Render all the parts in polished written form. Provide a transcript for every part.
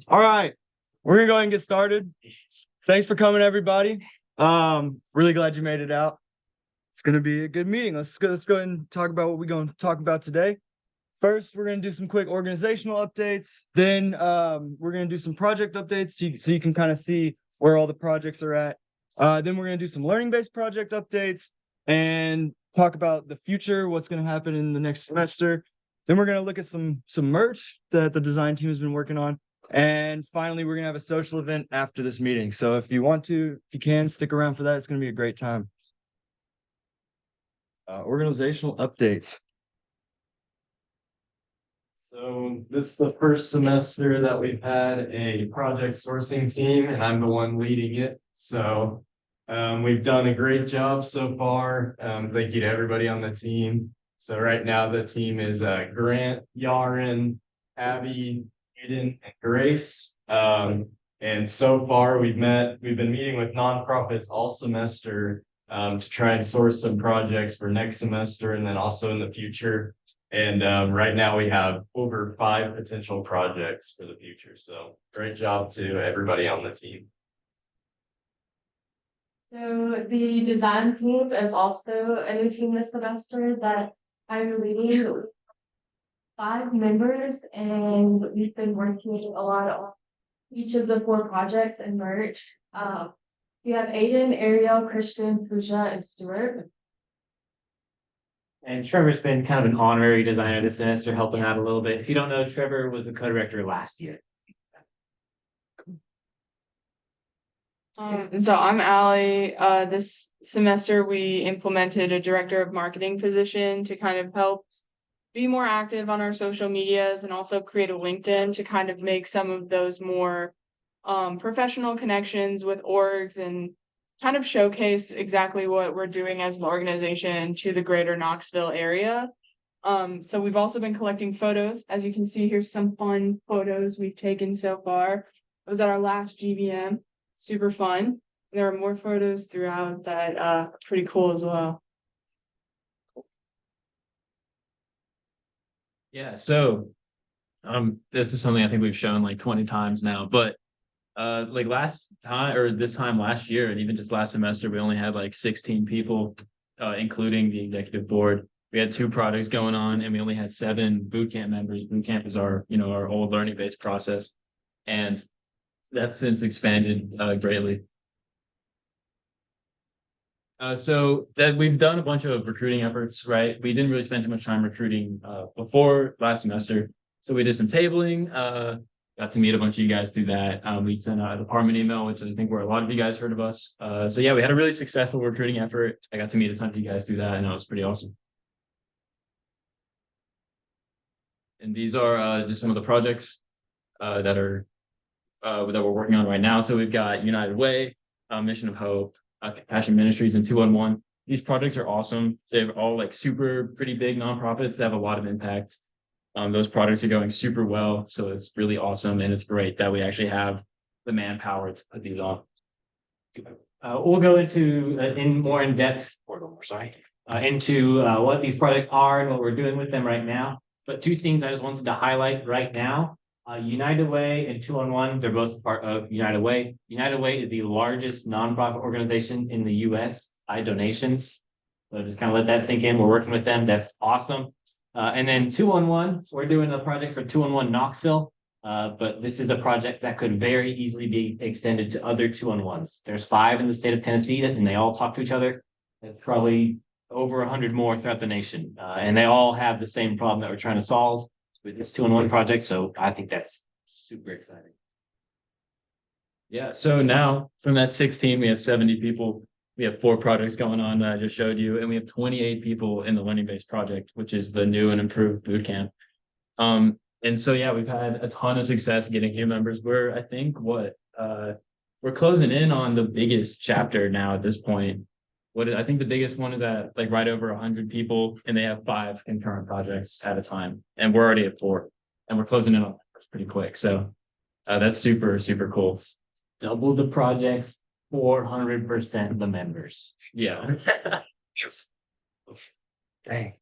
All right, we're gonna go ahead and get started. Thanks for coming, everybody. Really glad you made it out. It's gonna be a good meeting. Let's go ahead and talk about what we're going to talk about today. First, we're gonna do some quick organizational updates. Then we're gonna do some project updates so you can kind of see where all the projects are at. Then we're gonna do some learning-based project updates and talk about the future, what's gonna happen in the next semester. Then we're gonna look at some merch that the design team has been working on. And finally, we're gonna have a social event after this meeting. So if you want to, if you can, stick around for that. It's gonna be a great time. Organizational updates. So this is the first semester that we've had a project sourcing team, and I'm the one leading it. So we've done a great job so far. Thank you to everybody on the team. So right now the team is Grant, Yaren, Abby, Eden, and Grace. And so far we've been meeting with nonprofits all semester to try and source some projects for next semester and then also in the future. And right now we have over 5 potential projects for the future. So great job to everybody on the team. So the design team is also a new team this semester that I'm leading. 5 members, and we've been working a lot on each of the 4 projects and merch. We have Aiden, Ariel, Christian, Pooja, and Stuart. And Trevor's been kind of an honorary designer this semester, helping out a little bit. If you don't know, Trevor was the co-director last year. So I'm Allie. This semester we implemented a director of marketing position to kind of help be more active on our social medias and also create a LinkedIn to kind of make some of those more professional connections with orgs and kind of showcase exactly what we're doing as an organization to the greater Knoxville area. So we've also been collecting photos. As you can see, here's some fun photos we've taken so far. It was at our last GVM. Super fun. There are more photos throughout that are pretty cool as well. Yeah, so this is something I think we've shown like 20 times now, but like last time or this time last year and even just last semester, we only had like 16 people, including the executive board. We had 2 projects going on and we only had 7 boot camp members. Boot camp is our, our old learning-based process. And that's since expanded greatly. So that we've done a bunch of recruiting efforts, right? We didn't really spend too much time recruiting before last semester. So we did some tabling, got to meet a bunch of you guys through that. We sent out a department email, which I think where a lot of you guys heard of us. So yeah, we had a really successful recruiting effort. I got to meet a ton of you guys through that, and that was pretty awesome. And these are just some of the projects that we're working on right now. So we've got United Way, Mission of Hope, Compassion Ministries, and 211. These projects are awesome. They're all like super pretty big nonprofits that have a lot of impact. Those projects are going super well, so it's really awesome, and it's great that we actually have the manpower to put these on. We'll go into more in depth, into what these projects are and what we're doing with them right now. But 2 things I just wanted to highlight right now. United Way and 211, they're both part of United Way. United Way is the largest nonprofit organization in the US by donations. So just kind of let that sink in. We're working with them. That's awesome. And then 211, we're doing a project for 211 Knoxville. But this is a project that could very easily be extended to other 211s. There's 5 in the state of Tennessee, and they all talk to each other. There's probably over 100 more throughout the nation. And they all have the same problem that we're trying to solve with this 211 project. So I think that's super exciting. Yeah, so now from that 16, we have 70 people. We have 4 projects going on that I just showed you, and we have 28 people in the learning-based project, which is the new and improved boot camp. And so, yeah, we've had a ton of success getting new members. We're closing in on the biggest chapter now at this point. I think the biggest one is at like right over 100 people, and they have 5 concurrent projects at a time, and we're already at 4, and we're closing in on numbers pretty quick. So that's super, super cool. Double the projects, 400% the members. Yeah. Dang.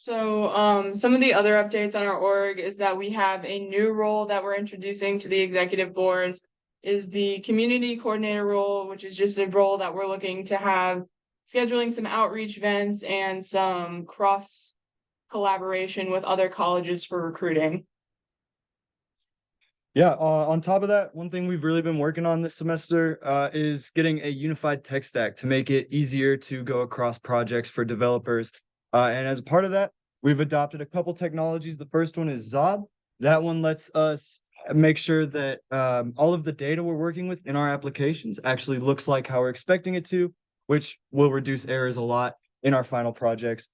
So, some of the other updates on our org is that we have a new role that we're introducing to the executive board is the community coordinator role, which is just a role that we're looking to have scheduling some outreach events and some cross collaboration with other colleges for recruiting. Yeah, on top of that, one thing we've really been working on this semester is getting a unified tech stack to make it easier to go across projects for developers. And as a part of that, we've adopted a couple technologies. The first one is Zob. That one lets us make sure that all of the data we're working with in our applications actually looks like how we're expecting it to, which will reduce errors a lot in our final projects.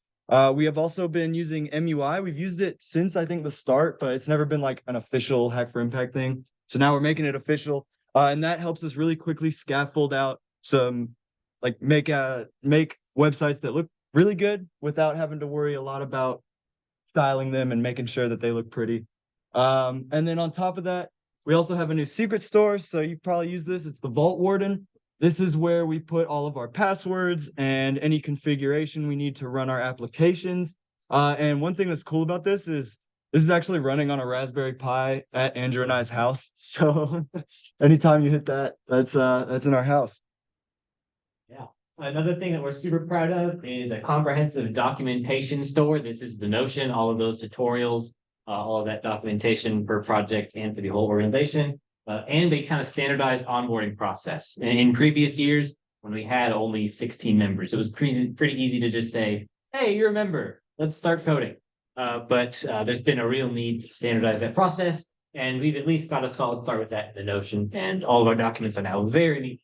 We have also been using MUI. We've used it since I think the start, but it's never been like an official Hack for Impact thing. So now we're making it official. And that helps us really quickly scaffold out some, like make websites that look really good without having to worry a lot about styling them and making sure that they look pretty. And then on top of that, we also have a new secret store. So you've probably used this. It's the Vault Warden. This is where we put all of our passwords and any configuration we need to run our applications. And one thing that's cool about this is actually running on a Raspberry Pi at Andrew and I's house. So anytime you hit that, that's in our house. Yeah. Another thing that we're super proud of is a comprehensive documentation store. This is the Notion, all of those tutorials, all of that documentation per project and for the whole organization. And a kind of standardized onboarding process. In previous years, when we had only 16 members, it was pretty easy to just say, hey, you're a member, let's start coding. But there's been a real need to standardize that process. And we've at least got a solid start with that in the Notion. And all of our documents are now very neat.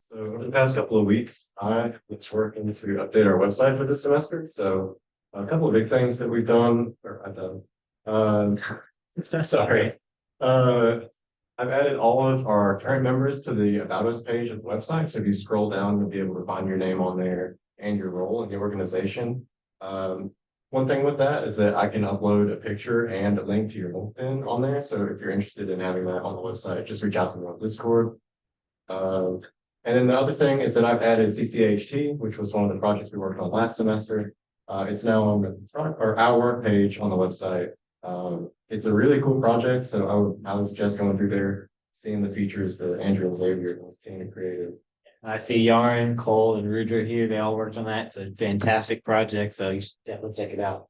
So over the past couple of weeks, I was working to update our website for this semester. So a couple of big things that we've done, or I've done. Sorry. I've added all of our current members to the About Us page of the website. So if you scroll down, you'll be able to find your name on there and your role in the organization. One thing with that is that I can upload a picture and a link to your LinkedIn on there. So if you're interested in having that on the website, just reach out to me on Discord. And then the other thing is that I've added CCHT, which was one of the projects we worked on last semester. It's now on the front or our work page on the website. It's a really cool project, so I would suggest going through there, seeing the features that Andrew and Xavier and his team created. I see Yarn, Cole, and Rudra here. They all worked on that. It's a fantastic project, so you should definitely check it out.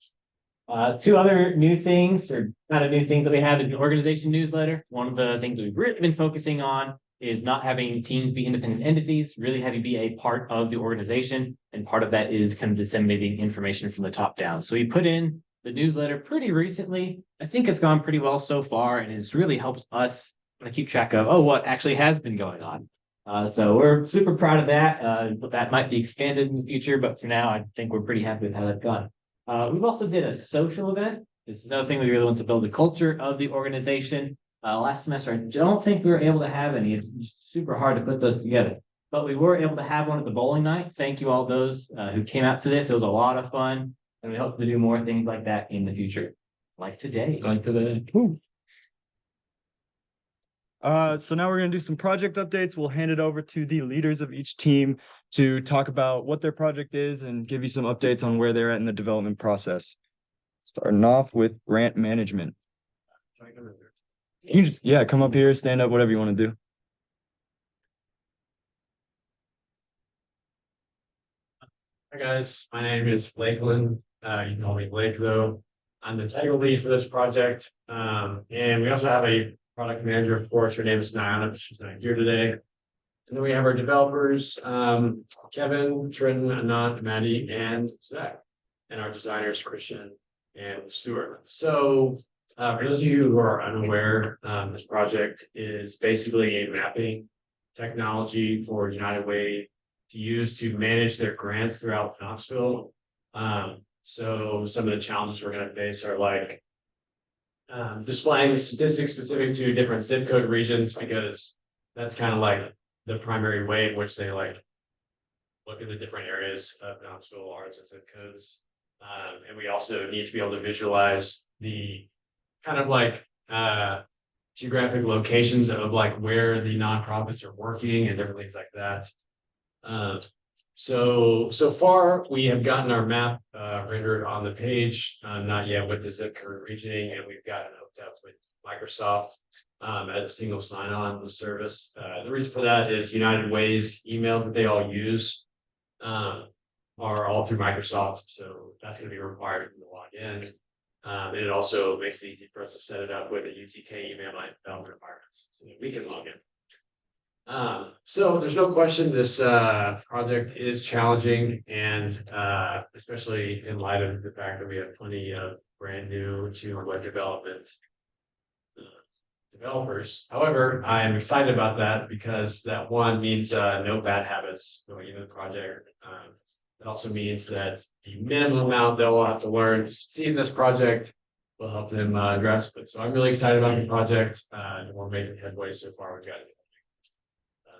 Two other new things, or not a new thing that we have, is the organization newsletter. One of the things we've really been focusing on is not having teams be independent entities, really having be a part of the organization. And part of that is kind of disseminating information from the top down. So we put in the newsletter pretty recently. I think it's gone pretty well so far, and it's really helped us keep track of, what actually has been going on. So we're super proud of that. But that might be expanded in the future, but for now, I think we're pretty happy with how that's gone. We've also did a social event. This is another thing we really want to build the culture of the organization. Last semester, I don't think we were able to have any. It's super hard to put those together, but we were able to have one at the bowling night. Thank you all those who came out to this. It was a lot of fun, and we hope to do more things like that in the future, like today. So now we're going to do some project updates. We'll hand it over to the leaders of each team to talk about what their project is and give you some updates on where they're at in the development process. Starting off with grant management. Yeah, come up here, stand up, whatever you want to do. Hi guys, my name is Lakeland. You can call me Blake though. I'm the technical lead for this project. And we also have a product manager for us. Her name is Niana, but she's not here today. And then we have our developers, Kevin, Trenton, Anand, Maddie, and Zach. And our designers, Christian and Stuart. So for those of you who are unaware, this project is basically a mapping technology for United Way to use to manage their grants throughout Knoxville. So some of the challenges we're going to face are like displaying statistics specific to different zip code regions, because that's kind of like the primary way in which they like look at the different areas of Knoxville, ours and zip codes. And we also need to be able to visualize the kind of like geographic locations of like where the nonprofits are working and different things like that. So far, we have gotten our map rendered on the page, not yet with the zip code regioning, and we've gotten hooked up with Microsoft as a single sign-on service. The reason for that is United Way's emails that they all use are all through Microsoft, so that's gonna be required to log in. And it also makes it easy for us to set it up with a UTK email and developer environments, so that we can log in. So there's no question this project is challenging and especially in light of the fact that we have plenty of brand new to web development developers. However, I am excited about that because that one means no bad habits going into the project. It also means that the minimum amount that we'll have to learn to succeed in this project will help them address it. So I'm really excited about the project and we're making headway so far. We've got it.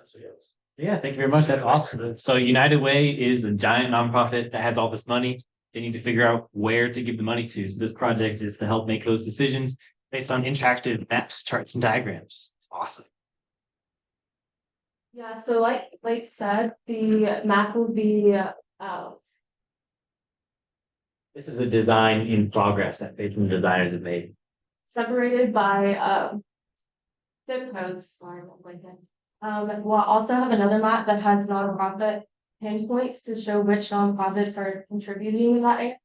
So yeah. Yeah, thank you very much. That's awesome. So United Way is a giant nonprofit that has all this money. They need to figure out where to give the money to. So this project is to help make those decisions based on interactive maps, charts, and diagrams. It's awesome. Yeah, so like said, the map will be This is a design in progress that basically designers have made. separated by zip codes, sorry, I'm blanking. We'll also have another map that has nonprofit pinpoints points to show which nonprofits are contributing in that area.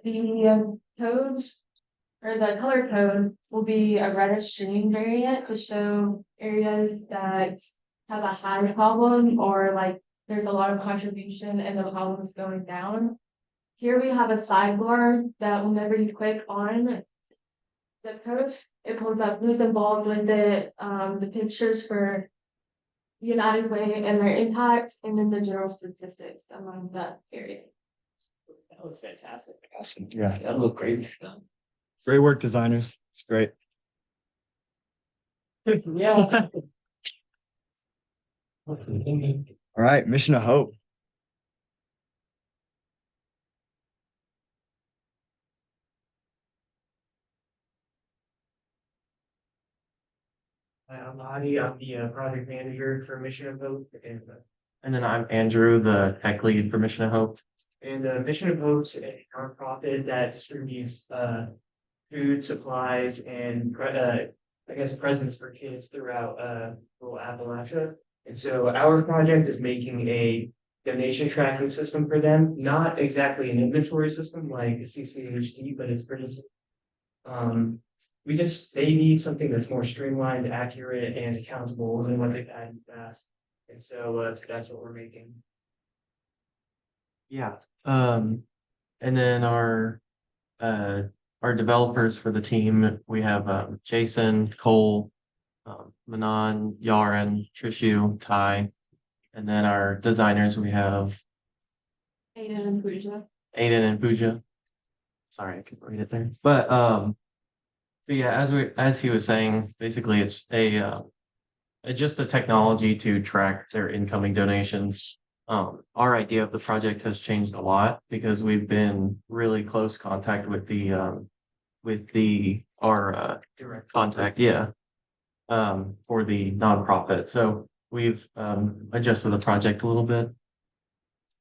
The code or the color code will be a reddish green variant to show areas that have a high problem or like there's a lot of contribution and the problem is going down. Here we have a sidebar that whenever you click on zip code, it pulls up who's involved with it, the pictures for United Way and their impact, and then the general statistics among that area. That looks fantastic. Awesome. Yeah. That looked great. Great work, designers. It's great. Yeah. All right, Mission of Hope. I'm Adi, I'm the project manager for Mission of Hope And then I'm Andrew, the tech lead for Mission of Hope. and Mission of Hope's a nonprofit that distributes food supplies and I guess presents for kids throughout rural Appalachia. And so our project is making a donation tracking system for them, not exactly an inventory system like a CCHD, but it's pretty they need something that's more streamlined, accurate, and accountable than what they've had in the past. And so that's what we're making. Yeah. And then our developers for the team, we have Jason, Cole, Manon, Yaren, Trishu, Ty. And then our designers, we have Aiden and Pooja. Aiden and Pooja. Sorry, I couldn't read it there. But yeah, as he was saying, basically it's just a technology to track their incoming donations. Our idea of the project has changed a lot because we've been really close contact with our Direct. contact, for the nonprofit. So we've adjusted the project a little bit.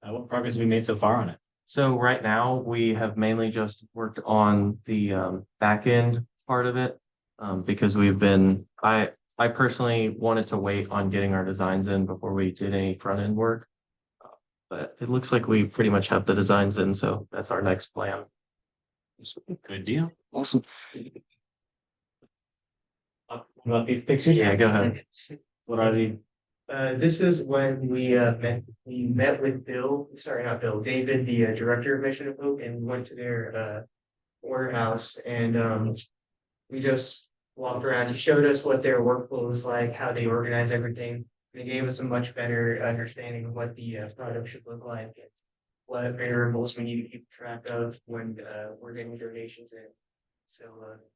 What progress have we made so far on it? So right now we have mainly just worked on the back end part of it because I personally wanted to wait on getting our designs in before we did any front end work. But it looks like we pretty much have the designs in, so that's our next plan. Good deal. Awesome. What about these pictures? Yeah, go ahead. What are the? This is when we met with David, the director of Mission of Hope, and we went to their warehouse and we just walked around. He showed us what their workflow was like, how they organize everything. They gave us a much better understanding of what the product should look like and what variables we need to keep track of when we're getting donations in. So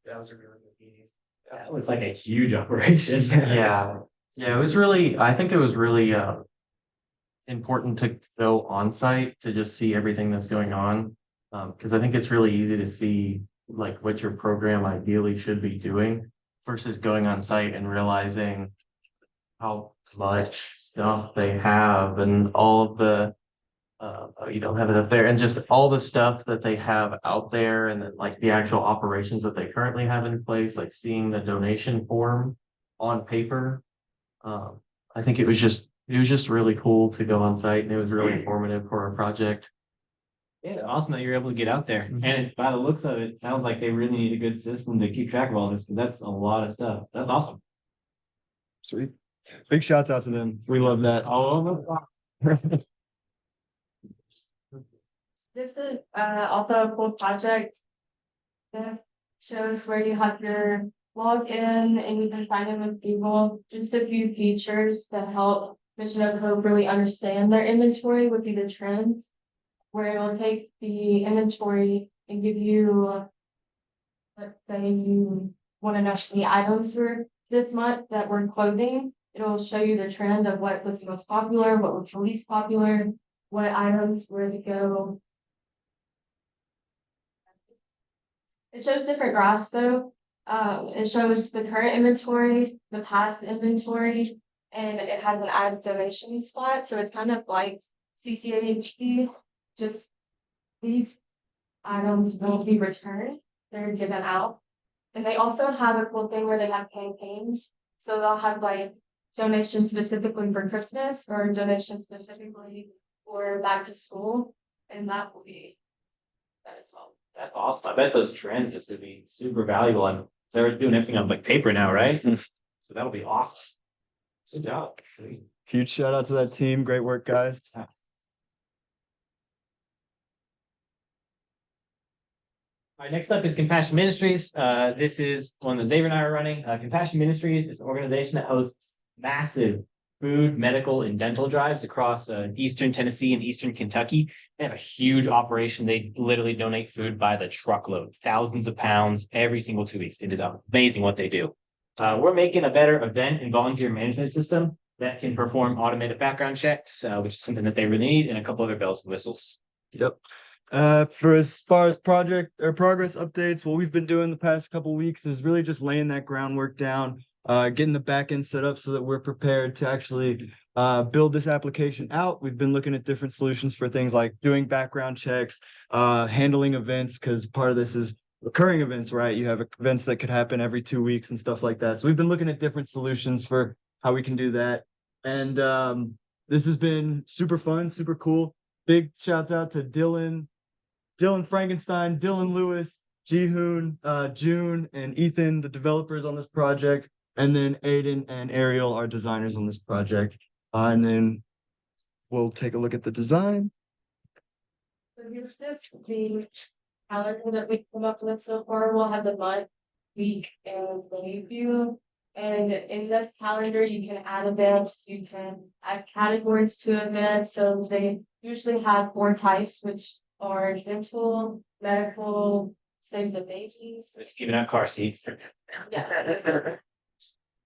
that was a really good meeting. That looks like a huge operation. Yeah, I think it was really important to go on site to just see everything that's going on. Because I think it's really easy to see like what your program ideally should be doing versus going on site and realizing how much stuff they have and all of the oh, you don't have it up there, and just all the stuff that they have out there, and then like the actual operations that they currently have in place, like seeing the donation form on paper. I think it was just really cool to go on site, and it was really informative for our project. Yeah, awesome that you're able to get out there. And by the looks of it, it sounds like they really need a good system to keep track of all this, 'cause that's a lot of stuff. That's awesome. Sweet. Big shouts out to them. We love that. This is also a cool project. This shows where you have your login and you can sign in with Google. Just a few features to help Mission of Hope really understand their inventory would be the trends, where it will take the inventory and give you, let's say you want to know the items for this month that were clothing. It will show you the trend of what was the most popular, what was the least popular, what items were to go. It shows different graphs though. It shows the current inventory, the past inventory, and it has an add donation spot. So it's kind of like CCAHD, just these items won't be returned. They're given out. And they also have a cool thing where they have campaigns. So they'll have like donations specifically for Christmas or donations specifically for back to school. And that will be that as well. That's awesome. I bet those trends just would be super valuable, and they're doing everything on like paper now, right? So that'll be awesome. Good job. Sweet. Huge shout out to that team. Great work, guys. All right, next up is Compassion Ministries. This is one that Xavier and I are running. Compassion Ministries is an organization that hosts massive food, medical, and dental drives across Eastern Tennessee and Eastern Kentucky. They have a huge operation. They literally donate food by the truckload, thousands of pounds every single 2 weeks. It is amazing what they do. We're making a better event and volunteer management system that can perform automated background checks, which is something that they really need, and a couple other bells and whistles. Yep. For as far as project or progress updates, what we've been doing the past couple weeks is really just laying that groundwork down, getting the back end set up so that we're prepared to actually build this application out. We've been looking at different solutions for things like doing background checks, handling events, because part of this is recurring events, right? You have events that could happen every 2 weeks and stuff like that. So we've been looking at different solutions for how we can do that. And this has been super fun, super cool. Big shouts out to Dylan Frankenstein, Dylan Lewis, Jihoon, June, and Ethan, the developers on this project, and then Aiden and Ariel are designers on this project. And then we'll take a look at the design. So here's the calendar that we come up with so far. We'll have the month, week, and day view. And in this calendar, you can add events, you can add categories to events. So they usually have 4 types, which are dental, medical, save the babies. Just giving out car seats. Yeah.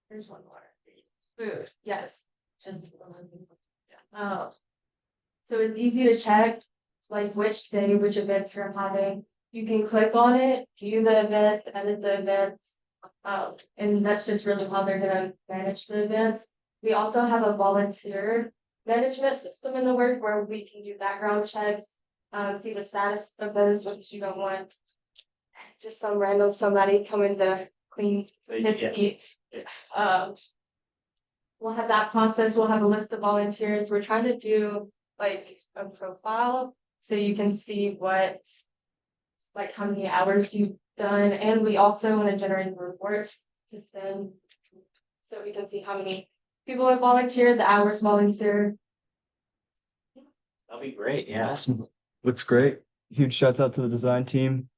Here's one more. Food, yes. So it's easy to check, like which day, which events you're having. You can click on it, view the events, edit the events. And that's just really how they're gonna manage the events. We also have a volunteer management system in the work where we can do background checks, see the status of those, because you don't want just some random somebody coming to clean his feet. We'll have that process. We'll have a list of volunteers. We're trying to do like a profile so you can see how many hours you've done. And we also want to generate reports to send so we can see how many people have volunteered, the hours volunteered. That'll be great. Yeah. Awesome. Looks great. Huge shouts out to the design team.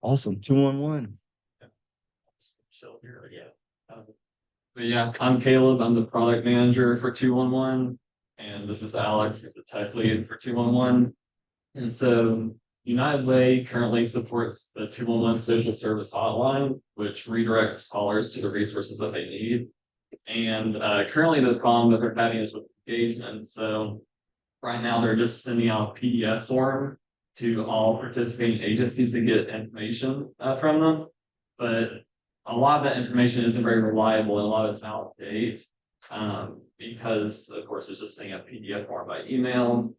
Awesome. 211. But yeah, I'm Caleb. I'm the product manager for 211. And this is Alex, who's the tech lead for 211. And so United Way currently supports the 211 social service hotline, which redirects callers to the resources that they need. And currently the problem that they're having is with engagement. So right now they're just sending out a PDF form to all participating agencies to get information from them. But a lot of that information isn't very reliable and a lot of it's out of date. Because of course it's just saying a PDF form by email.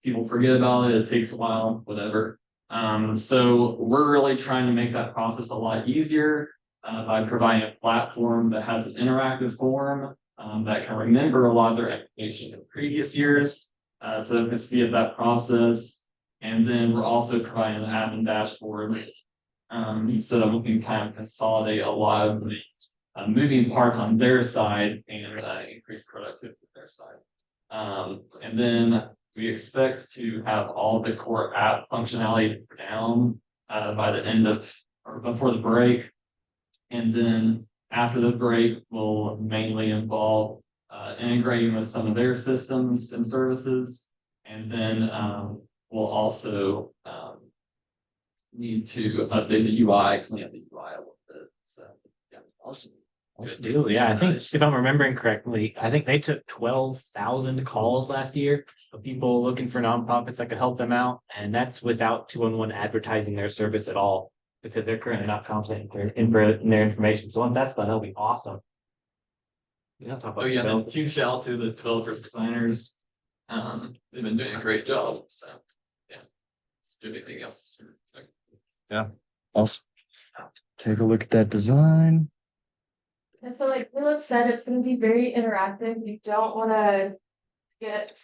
People forget about it, it takes a while, whatever. So we're really trying to make that process a lot easier by providing a platform that has an interactive form that can remember a lot of their information from previous years. So it can speed up that process. And then we're also providing an admin dashboard so that we can kind of consolidate a lot of the moving parts on their side and increase productivity on their side. And then we expect to have all the core app functionality down by the end of or before the break. And then after the break, will mainly involve integrating with some of their systems and services. And then we'll also need to update the UI, clean up the UI a little bit. So yeah, awesome. Good deal. Yeah, I think if I'm remembering correctly, I think they took 12,000 calls last year of people looking for nonprofits that could help them out. And that's without 211 advertising their service at all because they're currently not confident in their information. So once that's done, that'll be awesome. Yeah, Oh yeah, then huge shout out to the developers, designers. They've been doing a great job. So yeah. Do anything else? Awesome. Take a look at that design. And so like Philip said, it's gonna be very interactive. You don't wanna get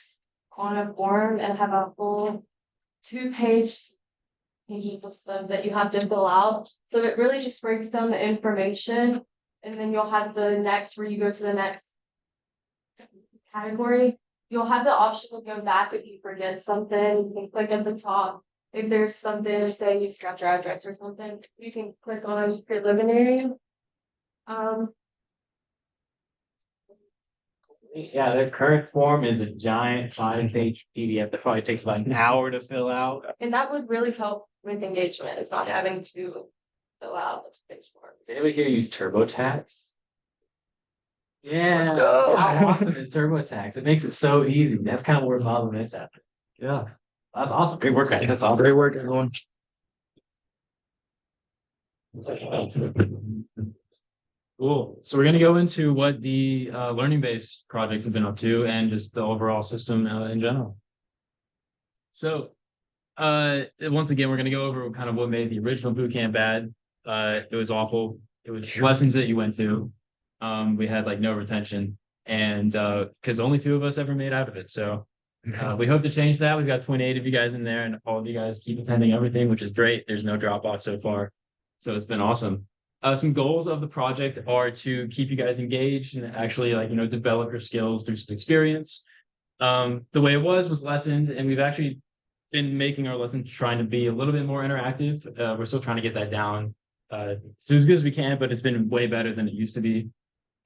on a form and have a full pages of stuff that you have to fill out. So it really just breaks down the information and then you'll have the next where you go to the next category. You'll have the option to go back if you forget something. You can click at the top. If there's something, say you forgot your address or something, you can click on preliminary. Yeah, their current form is a giant 5-page PDF that probably takes about an hour to fill out. And that would really help with engagement. It's not having to fill out the page form. Does anybody here use TurboTax? Yeah. Let's go. How awesome is TurboTax? It makes it so easy. That's kind of where Bob is at. Yeah. That's awesome. Great work, guys. That's awesome. Great work, everyone. Cool. So we're gonna go into what the learning-based projects have been up to and just the overall system in general. So once again, we're gonna go over kind of what made the original boot camp bad. It was awful. It was lessons that you went to. We had like no retention, and because only 2 of us ever made out of it. So we hope to change that. We've got 28 of you guys in there, and all of you guys keep attending everything, which is great. There's no drop off so far, so it's been awesome. Some goals of the project are to keep you guys engaged and actually develop your skills through some experience. The way it was lessons, and we've actually been making our lessons trying to be a little bit more interactive. We're still trying to get that down so as good as we can, but it's been way better than it used to be.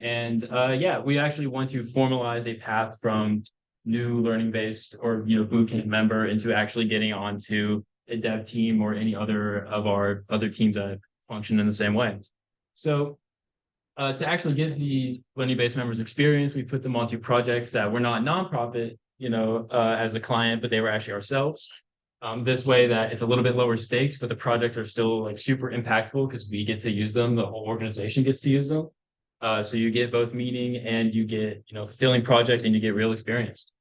And yeah, we actually want to formalize a path from new learning based or bootcamp member into actually getting onto a dev team or any other of our other teams that function in the same way. So to actually get the learning based members experience, we put them onto projects that were not nonprofit, as a client, but they were actually ourselves. This way that it's a little bit lower stakes, but the projects are still like super impactful because we get to use them. The whole organization gets to use them. So you get both meaning and you get, fulfilling project and you get real experience.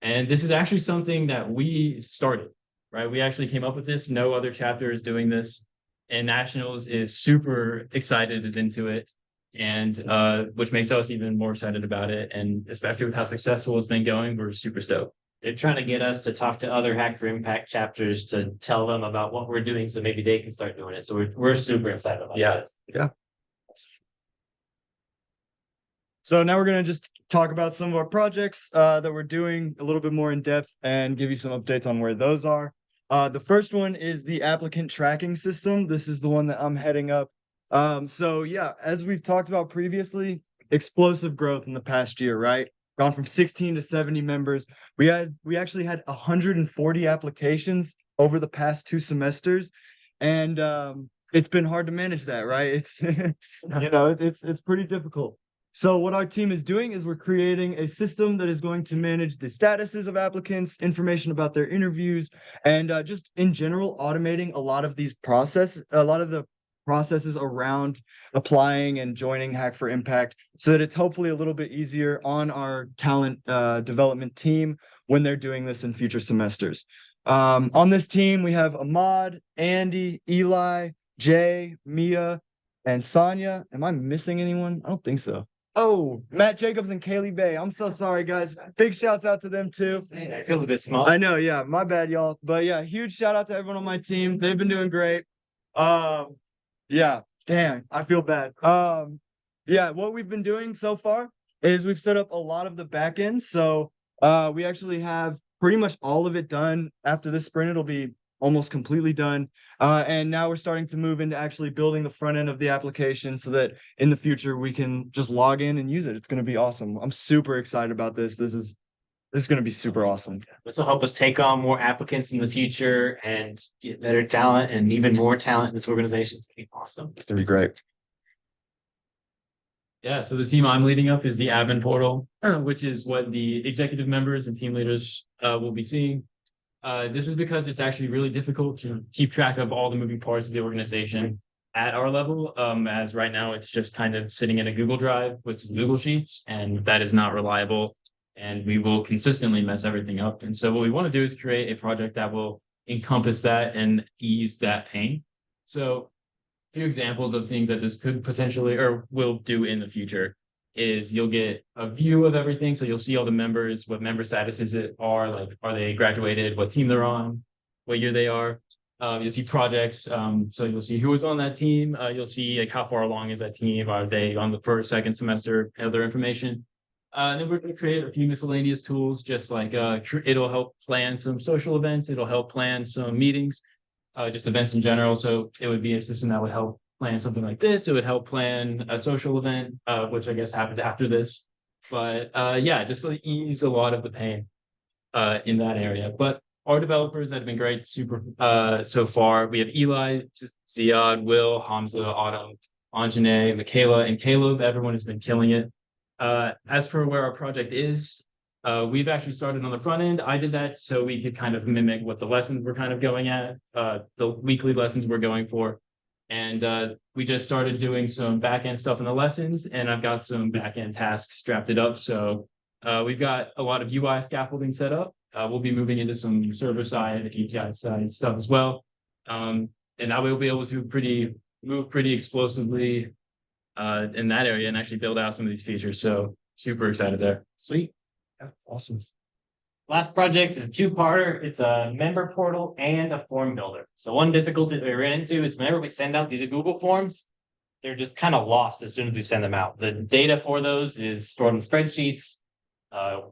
And this is actually something that we started, right? We actually came up with this. No other chapter is doing this. And Nationals is super excited and into it. And which makes us even more excited about it. And especially with how successful it's been going, we're super stoked. They're trying to get us to talk to other Hack for Impact chapters to tell them about what we're doing so maybe they can start doing it. So we're super excited about this. Yeah. So now we're going to just talk about some of our projects that we're doing a little bit more in depth and give you some updates on where those are. The first one is the applicant tracking system. This is the one that I'm heading up. So yeah, as we've talked about previously, explosive growth in the past year, right? Gone from 16 to 70 members. We actually had 140 applications over the past 2 semesters. And it's been hard to manage that, right? It's it's pretty difficult. So what our team is doing is we're creating a system that is going to manage the statuses of applicants, information about their interviews, and just in general automating a lot of these a lot of the processes around applying and joining Hack for Impact so that it's hopefully a little bit easier on our talent development team when they're doing this in future semesters. On this team, we have Ahmad, Andy, Eli, Jay, Mia, and Sonia. Am I missing anyone? I don't think so. Oh, Matt Jacobs and Kaylee Bay. I'm so sorry, guys. Big shouts out to them too. That feels a bit small. I know, yeah, my bad, y'all. But yeah, huge shout out to everyone on my team. They've been doing great. Yeah, damn, I feel bad. Yeah, what we've been doing so far is we've set up a lot of the back end. So we actually have pretty much all of it done. After this sprint, it'll be almost completely done. And now we're starting to move into actually building the front end of the application so that in the future we can just log in and use it. It's going to be awesome. I'm super excited about this. This is going to be super awesome. This will help us take on more applicants in the future and get better talent and even more talent in this organization. It's gonna be awesome. It's going to be great. Yeah, so the team I'm leading up is the admin portal, which is what the executive members and team leaders will be seeing. This is because it's actually really difficult to keep track of all the moving parts of the organization at our level, as right now it's just kind of sitting in a Google Drive with some Google Sheets, and that is not reliable, and we will consistently mess everything up. And so what we want to do is create a project that will encompass that and ease that pain. So a few examples of things that this could potentially or will do in the future is you'll get a view of everything. So you'll see all the members, what member statuses are, like, are they graduated, what team they're on, what year they are. You'll see projects. So you'll see who was on that team. You'll see like how far along is that team? Are they on the first, second semester? Other information. And then we're going to create a few miscellaneous tools, just like it'll help plan some social events. It'll help plan some meetings, just events in general. So it would be a system that would help plan something like this. It would help plan a social event, which I guess happens after this. But yeah, just really ease a lot of the pain in that area. But our developers have been great so far. We have Eli, Ziad, Will, Hamza, Autumn, Anjane, Michaela, and Caleb. Everyone has been killing it. As for where our project is, we've actually started on the front end. I did that so we could kind of mimic what the lessons we're kind of going at, the weekly lessons we're going for. And we just started doing some back-end stuff in the lessons, and I've got some back-end tasks drafted up. So we've got a lot of UI scaffolding set up. We'll be moving into some server-side, API side stuff as well. And that way we'll be able to move pretty explosively in that area and actually build out some of these features. So super excited there. Sweet. Yeah, awesome. Last project is a two-parter. It's a member portal and a form builder. So one difficulty that we ran into is whenever we send out these Google forms, they're just kind of lost as soon as we send them out. The data for those is stored in spreadsheets.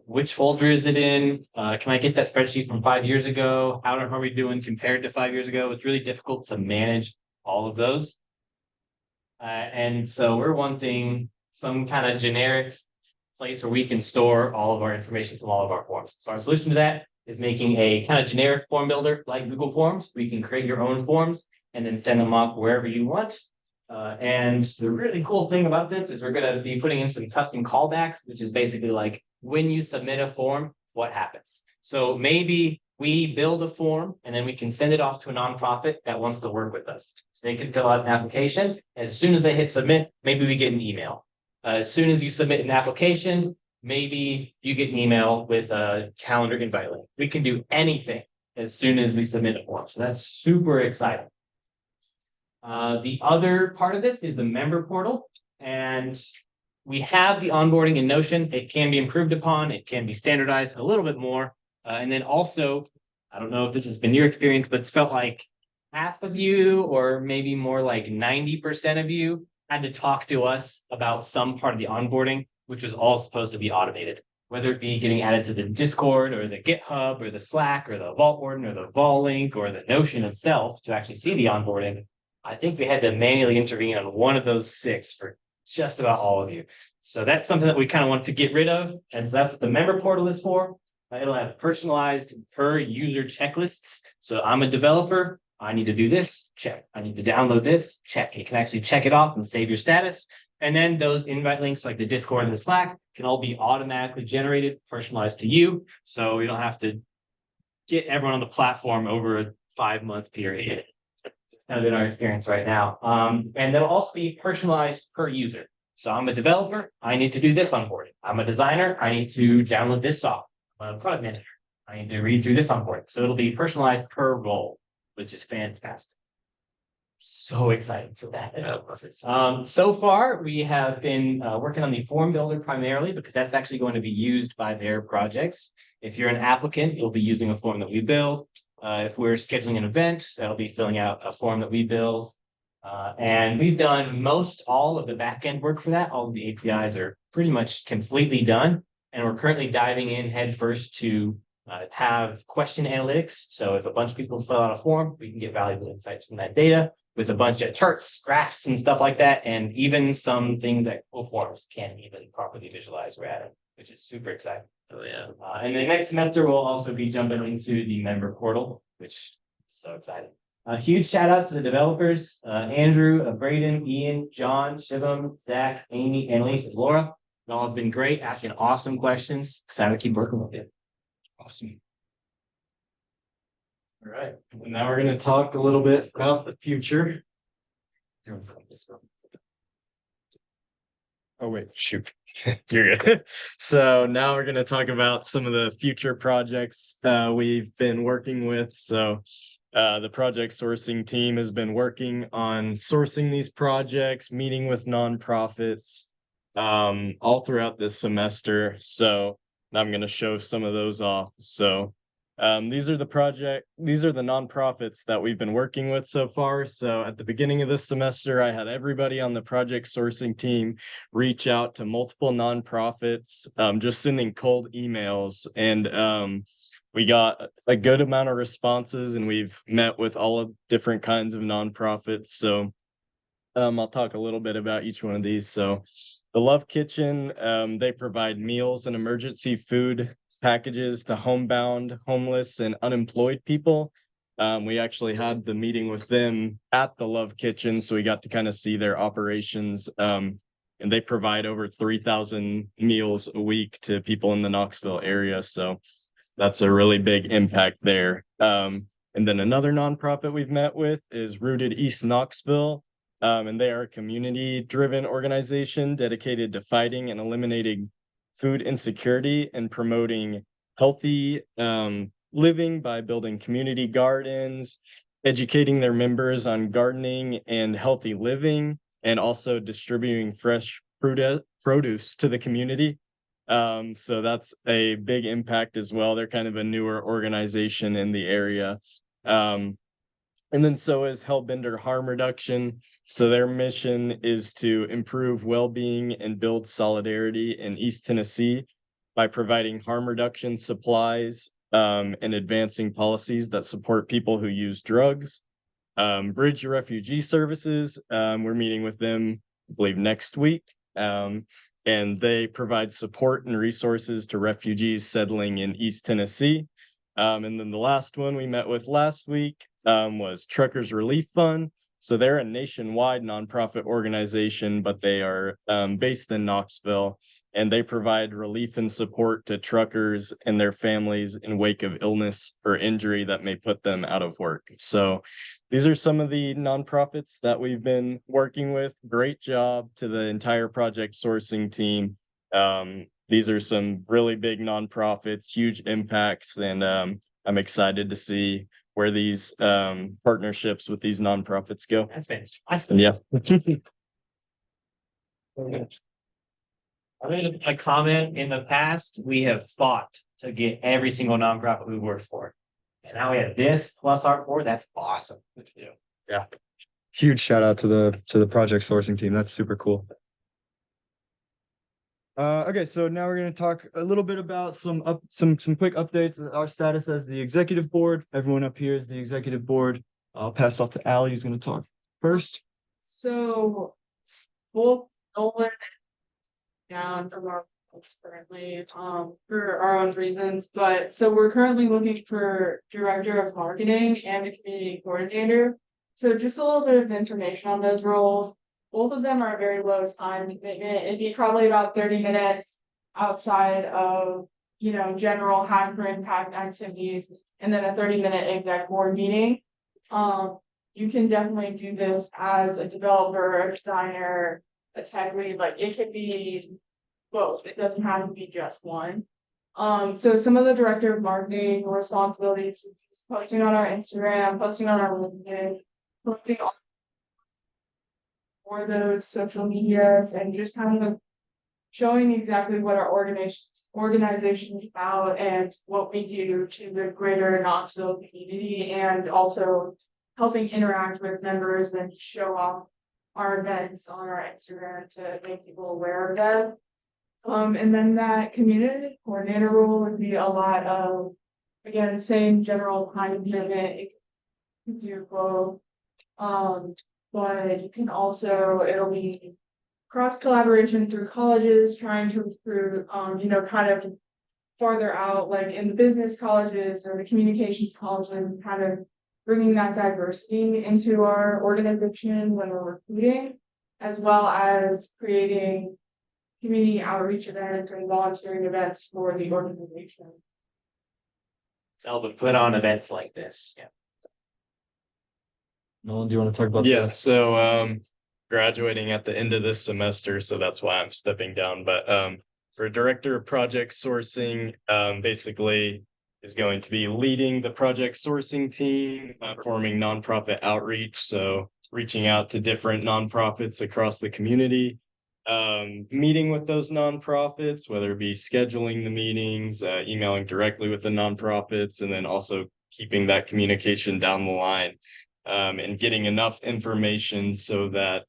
Which folder is it in? Can I get that spreadsheet from 5 years ago? How are we doing compared to 5 years ago? It's really difficult to manage all of those. And so we're wanting some kind of generic place where we can store all of our information from all of our forms. So our solution to that is making a kind of generic form builder like Google Forms. We can create your own forms and then send them off wherever you want. And the really cool thing about this is we're going to be putting in some custom callbacks, which is basically like when you submit a form, what happens? So maybe we build a form and then we can send it off to a nonprofit that wants to work with us. They can fill out an application. As soon as they hit submit, maybe we get an email. As soon as you submit an application, maybe you get an email with a calendar invite link. We can do anything as soon as we submit a form. So that's super exciting. The other part of this is the member portal. And we have the onboarding in Notion. It can be improved upon. It can be standardized a little bit more. And then also, I don't know if this has been your experience, but it's felt like half of you, or maybe more like 90% of you, had to talk to us about some part of the onboarding, which was all supposed to be automated, whether it be getting added to the Discord or the GitHub or the Slack or the Vault Warden or the Vol link or the Notion itself to actually see the onboarding. I think we had to manually intervene on one of those 6 for just about all of you. So that's something that we kind of want to get rid of. And so that's what the member portal is for. It'll have personalized per user checklists. So I'm a developer. I need to do this, check. I need to download this, check. You can actually check it off and save your status. And then those invite links like the Discord and the Slack can all be automatically generated, personalized to you. So you don't have to get everyone on the platform over a 5-month period. kind of been our experience right now. And they'll also be personalized per user. So I'm a developer, I need to do this onboarding. I'm a designer, I need to download this software. I'm a product manager, I need to read through this onboarding. So it'll be personalized per role, which is fantastic. So excited for that. So far, we have been working on the form builder primarily because that's actually going to be used by their projects. If you're an applicant, you'll be using a form that we build. If we're scheduling an event, that'll be filling out a form that we build. And we've done most all of the backend work for that. All of the APIs are pretty much completely done. And we're currently diving in headfirst to have question analytics. So if a bunch of people fill out a form, we can get valuable insights from that data with a bunch of charts, graphs, and stuff like that. And even some things that Google Forms can't even properly visualize we're adding, which is super exciting. Oh, yeah. And the next semester, we'll also be jumping into the member portal, which is so exciting. A huge shout out to the developers, Andrew, Braden, Ian, John, Shivam, Zach, Amy, Annalise, and Laura. You all have been great, asking awesome questions. Excited to keep working with you. Awesome. All right, and now we're gonna talk a little bit about the future. Oh, wait, shoot. You're good. So now we're gonna talk about some of the future projects we've been working with. So the project sourcing team has been working on sourcing these projects, meeting with nonprofits all throughout this semester. So I'm going to show some of those off. So these are the nonprofits that we've been working with so far. So at the beginning of this semester, I had everybody on the project sourcing team reach out to multiple nonprofits, just sending cold emails. And we got a good amount of responses, and we've met with all of different kinds of nonprofits. So I'll talk a little bit about each one of these. So the Love Kitchen, they provide meals and emergency food packages to homebound, homeless, and unemployed people. We actually had the meeting with them at the Love Kitchen, so we got to kind of see their operations. And they provide over 3,000 meals a week to people in the Knoxville area. So that's a really big impact there. And then another nonprofit we've met with is Rooted East Knoxville. And they are a community-driven organization dedicated to fighting and eliminating food insecurity and promoting healthy living by building community gardens, educating their members on gardening and healthy living, and also distributing fresh produce to the community. So that's a big impact as well. They're kind of a newer organization in the area. And then so is Hellbender Harm Reduction. So their mission is to improve well-being and build solidarity in East Tennessee by providing harm reduction supplies and advancing policies that support people who use drugs. Bridge Refugee Services, we're meeting with them, I believe, next week. And they provide support and resources to refugees settling in East Tennessee. And then the last one we met with last week was Truckers Relief Fund. So they're a nationwide nonprofit organization, but they are based in Knoxville, and they provide relief and support to truckers and their families in wake of illness or injury that may put them out of work. So these are some of the nonprofits that we've been working with. Great job to the entire project sourcing team. These are some really big nonprofits, huge impacts, and I'm excited to see where these partnerships with these nonprofits go. That's fantastic. Yeah. I made a comment in the past. We have fought to get every single nonprofit we worked for. And now we have this plus R4. That's awesome. Yeah. Huge shout out to the project sourcing team. That's super cool. Okay, so now we're going to talk a little bit about some quick updates. Our status as the executive board. Everyone up here is the executive board. I'll pass off to Allie, who's going to talk first. So both Nolan down from our roles currently for our own reasons, but so we're currently looking for director of marketing and a community coordinator. So just a little bit of information on those roles. Both of them are very low time commitment. It'd be probably about 30 minutes outside of, general hack for impact activities, and then a 30-minute exec board meeting. you can definitely do this as a developer, a designer, a tech lead, like it could be both. It doesn't have to be just one. So some of the director of marketing responsibilities, is posting on our Instagram, posting on our LinkedIn, posting on for those social medias and just kind of showing exactly what our organization is about and what we do to the greater Knoxville community, and also helping interact with members and show off our events on our Instagram to make people aware of them. And then that community coordinator role would be a lot of, again, same general time commitment. It can do both. But you can also, it'll be cross collaboration through colleges, trying to recruit, kind of farther out, like in the business colleges or the communications colleges, kind of bringing that diversity into our organization when we're recruiting, as well as creating community outreach events and volunteering events for the organization. So we put on events like this. Yeah. Nolan, do you want to talk about? Yeah, so graduating at the end of this semester, so that's why I'm stepping down. But for director of project sourcing, basically is going to be leading the project sourcing team, forming nonprofit outreach, so reaching out to different nonprofits across the community, meeting with those nonprofits, whether it be scheduling the meetings, emailing directly with the nonprofits, and then also keeping that communication down the line. And getting enough information so that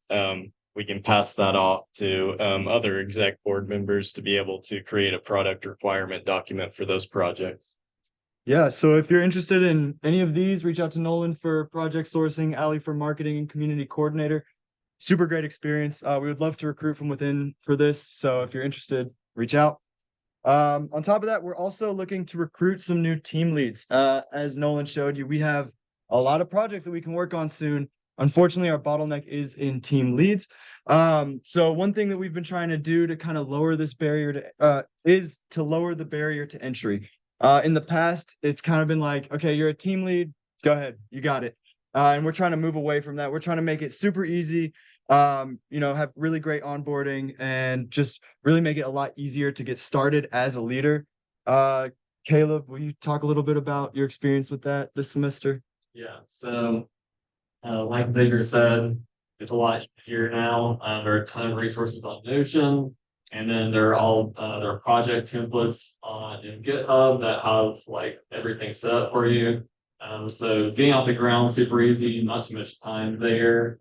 we can pass that off to other exec board members to be able to create a product requirement document for those projects. Yeah, so if you're interested in any of these, reach out to Nolan for project sourcing, Ali for marketing and community coordinator. Super great experience. We would love to recruit from within for this. So if you're interested, reach out. On top of that, we're also looking to recruit some new team leads. As Nolan showed you, we have a lot of projects that we can work on soon. Unfortunately, our bottleneck is in team leads. So one thing that we've been trying to do to kind of lower this barrier is to lower the barrier to entry. In the past, it's kind of been like, okay, you're a team lead, go ahead, you got it. And we're trying to move away from that. We're trying to make it super easy, have really great onboarding and just really make it a lot easier to get started as a leader. Caleb, will you talk a little bit about your experience with that this semester? Yeah, so like Xavier said, it's a lot easier now. There are a ton of resources on Notion, and then there are project templates in GitHub that have like everything set up for you. So getting off the ground super easy, not too much time there.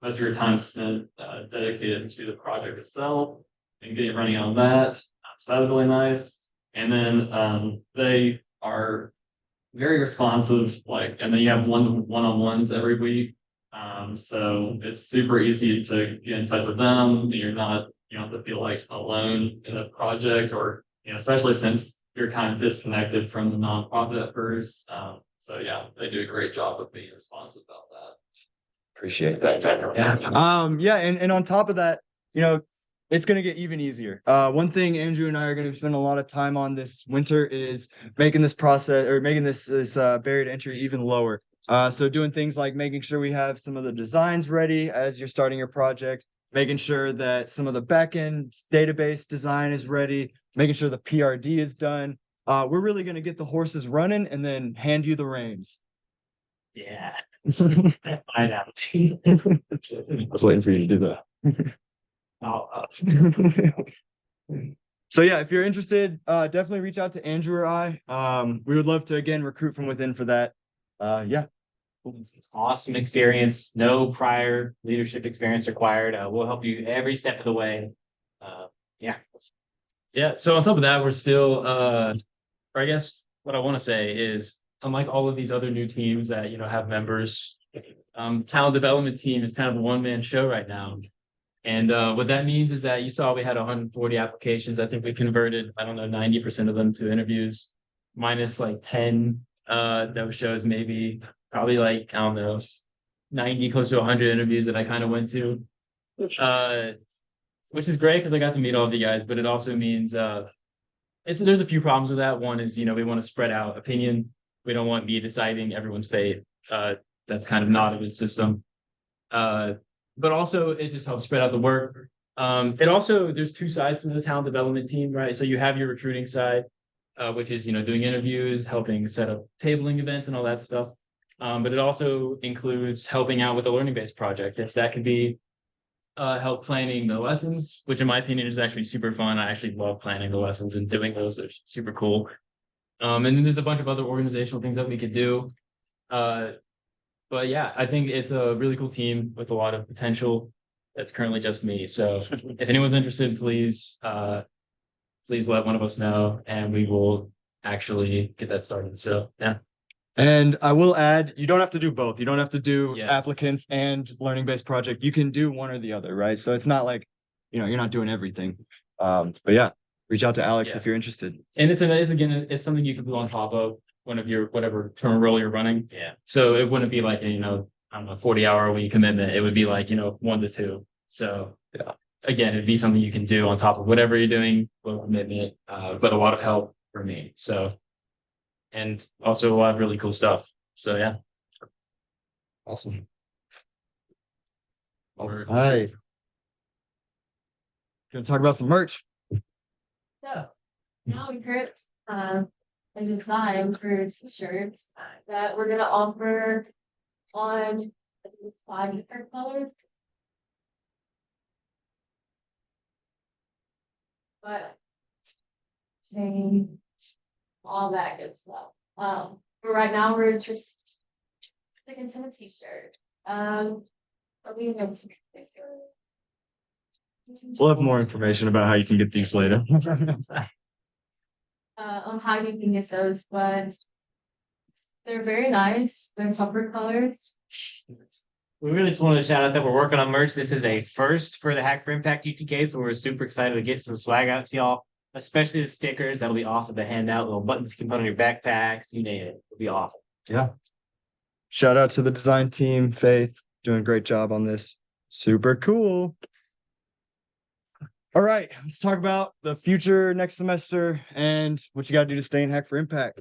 Most of your time spent dedicated to the project itself and getting running on that. So that was really nice. And then they are very responsive, and then you have one-on-ones every week. So it's super easy to get in touch with them. You don't have to feel like alone in a project, or especially since you're kind of disconnected from the nonprofit at first. So yeah, they do a great job of being responsive about that. Appreciate that. Yeah. And on top of that, it's going to get even easier. One thing Andrew and I are going to spend a lot of time on this winter is making this process, or making this barrier to entry even lower. So doing things like making sure we have some of the designs ready as you're starting your project, making sure that some of the backend database design is ready, making sure the PRD is done. We're really going to get the horses running and then hand you the reins. Yeah. I know. I was waiting for you to do that. So yeah, if you're interested, definitely reach out to Andrew or I. We would love to again recruit from within for that. Yeah. Awesome experience. No prior leadership experience required. We'll help you every step of the way. Yeah, so on top of that, we're still, or I guess what I want to say is, unlike all of these other new teams that, have members, the talent development team is kind of a one-man show right now. And what that means is that you saw we had 140 applications. I think we converted, 90% of them to interviews, minus like 10 no shows, probably 90, close to 100 interviews that I kind of went to. Which is great because I got to meet all of you guys, but it also means there's a few problems with that. One is, we want to spread out opinion. We don't want me deciding everyone's fate. that's kind of not a good system. But also it just helps spread out the work. It also, there's two sides to the talent development team, right? So you have your recruiting side, which is, doing interviews, helping set up tabling events and all that stuff. But it also includes helping out with a learning-based project. If that could be help planning the lessons, which in my opinion is actually super fun. I actually love planning the lessons and doing those. They're super cool. And then there's a bunch of other organizational things that we could do. But yeah, I think it's a really cool team with a lot of potential. That's currently just me. So if anyone's interested, please let one of us know and we will actually get that started. So yeah. And I will add, you don't have to do both. You don't have to do Yes. applicants and learning-based project. You can do one or the other, right? So it's not like, you're not doing everything. But yeah, reach out to Alex Yeah. if you're interested. And it's something you can do on top of one of your whatever term role you're running. Yeah. So it wouldn't be like a, I don't know, 40-hour a week commitment. It would be like, 1 to 2. So Yeah. Again, it'd be something you can do on top of whatever you're doing, little commitment, but a lot of help for me. So, and also a lot of really cool stuff. So yeah. Awesome. Or- Hi. Gonna talk about some merch. So now we create a design for t-shirts that we're gonna offer on 5 different colors. But change all that good stuff. But right now we're just sticking to the t-shirt. But we have We'll have more information about how you can get these later. on how you can get those, but they're very nice. They're comfort colors. We really just wanted to shout out that we're working on merch. This is a first for the Hack for Impact UTK, so we're super excited to get some swag out to y'all, especially the stickers. That'll be awesome to hand out. Little buttons you can put on your backpacks, you name it. It'll be awesome. Yeah. Shout out to the design team, Faith, doing a great job on this. Super cool. All right, let's talk about the future next semester and what you got to do to stay in Hack for Impact.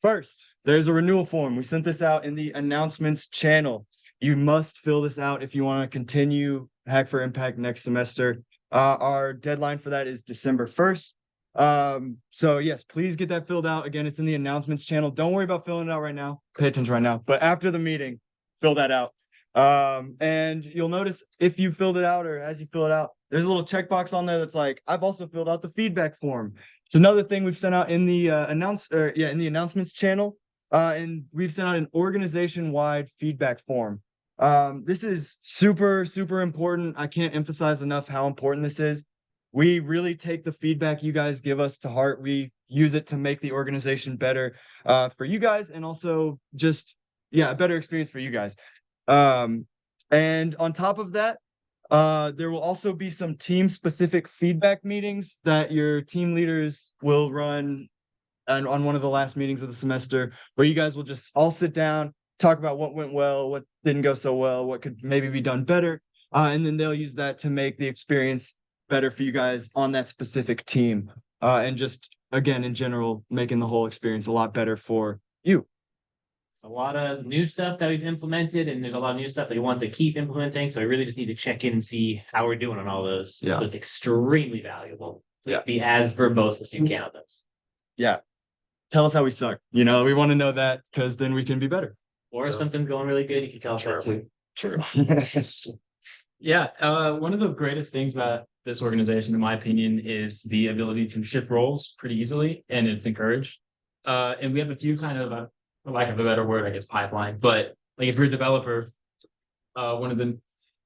First, there's a renewal form. We sent this out in the announcements channel. You must fill this out if you want to continue Hack for Impact next semester. Our deadline for that is December 1st. So yes, please get that filled out. Again, it's in the announcements channel. Don't worry about filling it out right now. Pay attention right now. But after the meeting, fill that out. And you'll notice if you filled it out or as you fill it out, there's a little checkbox on there that's like, I've also filled out the feedback form. It's another thing we've sent out in the in the announcements channel. And we've sent out an organization-wide feedback form. This is super, super important. I can't emphasize enough how important this is. We really take the feedback you guys give us to heart. We use it to make the organization better for you guys and also just, a better experience for you guys. And on top of that, there will also be some team-specific feedback meetings that your team leaders will run and on one of the last meetings of the semester, where you guys will just all sit down, talk about what went well, what didn't go so well, what could maybe be done better. And then they'll use that to make the experience better for you guys on that specific team. And just, again, in general, making the whole experience a lot better for you. It's a lot of new stuff that we've implemented, and there's a lot of new stuff that we want to keep implementing. So I really just need to check in and see how we're doing on all those. Yeah. So it's extremely valuable. Yeah. Be as verbose as you can on those. Yeah. Tell us how we suck. We want to know that because then we can be better. Or if So- something's going really good, you can tell us that too. True. Yeah, one of the greatest things about this organization, in my opinion, is the ability to shift roles pretty easily, and it's encouraged. And we have a few kind of, for lack of a better word, I guess, pipeline. But like if you're a developer, one of the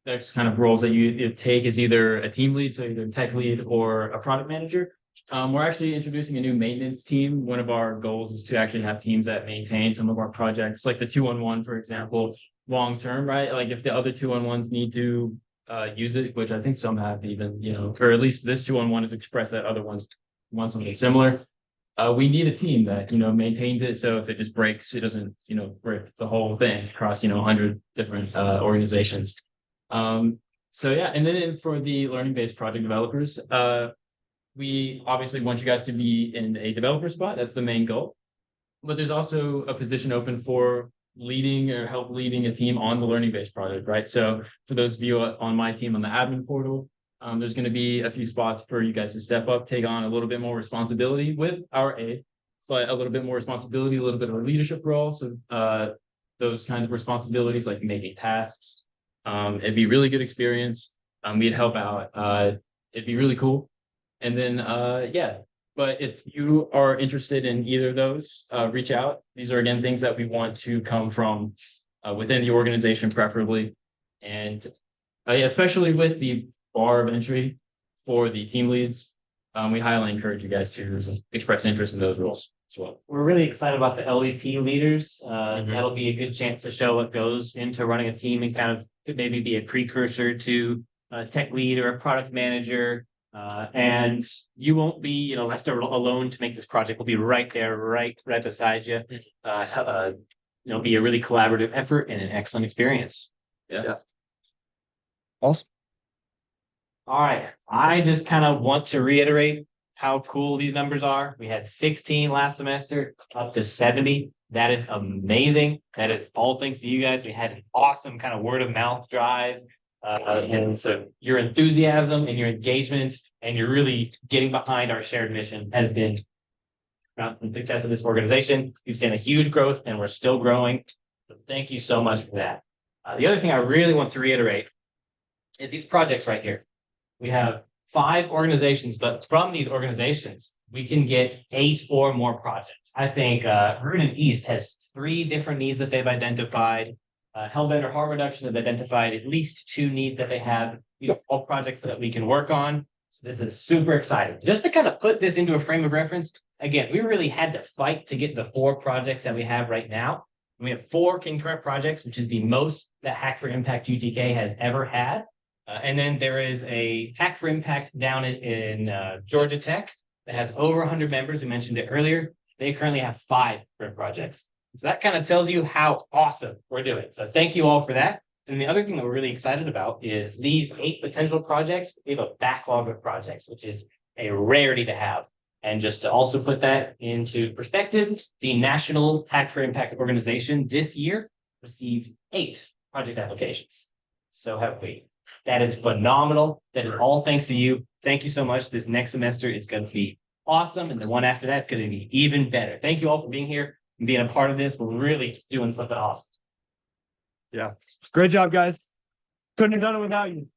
next kind of roles that you take is either a team lead, so either tech lead or a product manager. We're actually introducing a new maintenance team. One of our goals is to actually have teams that maintain some of our projects, like the 2-on-1, for example, long term, right? Like if the other 2-on-1s need to use it, which I think some have even, or at least this 2-on-1 has expressed that other ones want something similar. We need a team that, maintains it. So if it just breaks, it doesn't, break the whole thing across, 100 different organizations. So yeah, and then for the learning-based project developers, we obviously want you guys to be in a developer spot. That's the main goal. But there's also a position open for leading or help leading a team on the learning-based project, right? So for those of you on my team on the admin portal, there's going to be a few spots for you guys to step up, take on a little bit more responsibility with our aid, but a little bit more responsibility, a little bit of a leadership role. So those kinds of responsibilities like making tasks, it'd be really good experience. We'd help out. It'd be really cool. And then yeah, but if you are interested in either of those, reach out. These are again things that we want to come from within the organization, preferably, and especially with the bar of entry for the team leads. We highly encourage you guys to express interest in those roles as well. We're really excited about the LVP leaders. Mhm. That'll be a good chance to show what goes into running a team and kind of could maybe be a precursor to a tech lead or a product manager. And you won't be, you know, left alone to make this project. We'll be right there, right beside you. Be a really collaborative effort and an excellent experience. Yeah. Awesome. All right, I just kind of want to reiterate how cool these numbers are. We had 16 last semester, up to 70. That is amazing. That is all thanks to you guys. We had an awesome kind of word of mouth drive. And so your enthusiasm and your engagement and you're really getting behind our shared mission has been the success of this organization. We've seen a huge growth and we're still growing. So thank you so much for that. The other thing I really want to reiterate is these projects right here. We have 5 organizations, but from these organizations, we can get 8 or more projects. I think Rudin East has 3 different needs that they've identified. Hellbender Harm Reduction has identified at least 2 needs that they have. These are all projects that we can work on. So this is super exciting. Just to kind of put this into a frame of reference, again, we really had to fight to get the 4 projects that we have right now. We have 4 concurrent projects, which is the most that Hack for Impact UTK has ever had. And then there is a Hack for Impact down in Georgia Tech that has over 100 members. We mentioned it earlier. They currently have 5 current projects. So that kind of tells you how awesome we're doing. So thank you all for that. And the other thing that we're really excited about is these 8 potential projects. We have a backlog of projects, which is a rarity to have. And just to also put that into perspective, the National Hack for Impact organization this year received 8 project applications. So have we. That is phenomenal. That is all thanks to you. Thank you so much. This next semester is going to be awesome. And the one after that is going to be even better. Thank you all for being here and being a part of this. We're really doing something awesome. Yeah. Great job, guys. Couldn't have done it without you.